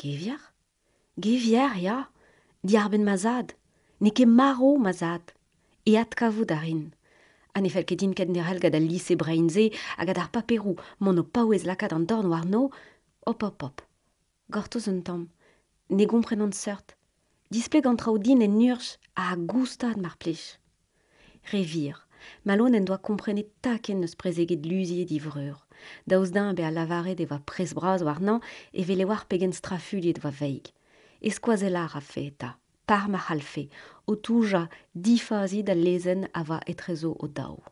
Gevier? Gevier, ja. Diarben mazad. Neke maro mazad. Eat kavou darin. An efel ket din ket nerel gad al lycée Brainze hag gad ar paperou mon o paouez lakad an dorn war no. Hop, hop, hop. Gortoz un tamm. Ne gomprenant seurt. Displeg an traoù din en urch a goustad mar plech. Revir. Malon en doa komprenet taken eus prezeget luzie divreur. Daouz din be a lavaret eva presbraz war nan e vele war pegen strafuliet va veig. Eskoazelar a fe eta, par ma halfe, o touja difazid a lezen a va etrezo o dao.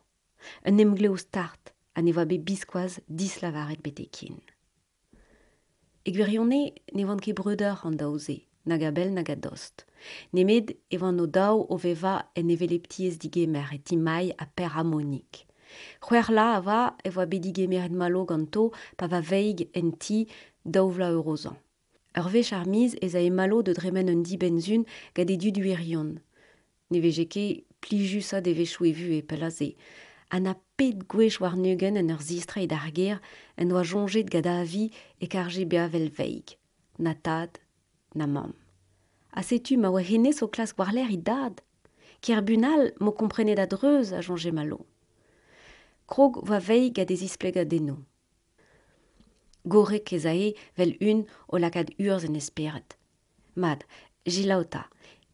Un emgleo start, a ne va be biskoaz dis lavaret betekin. Egverionne ne vant ket breuder an daoze, naga bel naga dost. Nemed evan o dao o veva en eveleptiez digemer et imai a per harmonik. C'hwer la a va e voa be digemer et malo ganto pa va veig en ti daouvla eurozan. Ur vech ar miz ez a e malo de dremen un di benzun gade du duerion. Ne veje ket plijusad e vechou e vu e pelaze. An a pet gwech war nugen en ur zistre et ar ger en doa jonget gada a vi e karje beavel veig. Na tad, na mam. A setu ma oa hennez o klas war l'air i dad. Ker bunal mo komprenet adreuz a jonge malo. Krog va veig gade zispleg a deno. Gorek ez a e vel un o lakad urz en esperet. Mad, jilaota.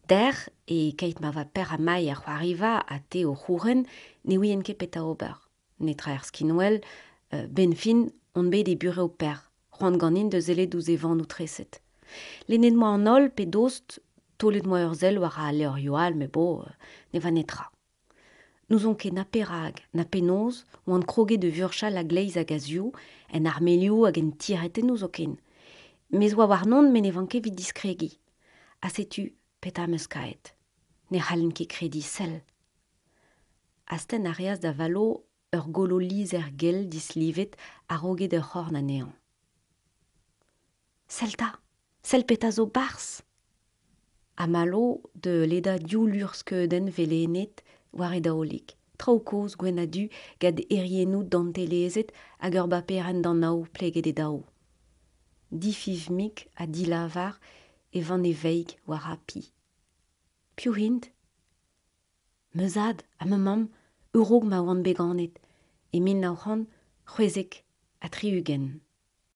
Der e keit ma va per a mai ar c'hoariva a te o c'houren ne ouien ket peta ober. Netra er skinwell, ben fin on bet e bure o per. C'hoant ganin de zele douz e van ou treset. Lennet moa an ol pe dost tolet moa ur zel war a ale ur yoal me bo ne va netra. Nous on ket na perag, na penoz, ou an kroget de vurchal a gleiz hag a zio, en armelioù hag en tireten nous o ken. Mez oa war non men ne van ket vid diskregi. A setu, pet am eus kaet. Ne c'hallen ket kredi sel. Asten a reas da valo ur golo liz er gel dislivet a roget ur c'horn a nean. Selta, sel peta zo bars. A malo de leda diou lurskeudenn velenet war e daolik. Trao koz gwen a du gad erienou dantelezet hag ur baperen d'an nao pleget e dao. Difiv mik a dilavar e van e veig war a pi. Piou hint? Meuzad, a me mam, eurog ma oan beganet, e min naoc'han, c'hwezek a triugen.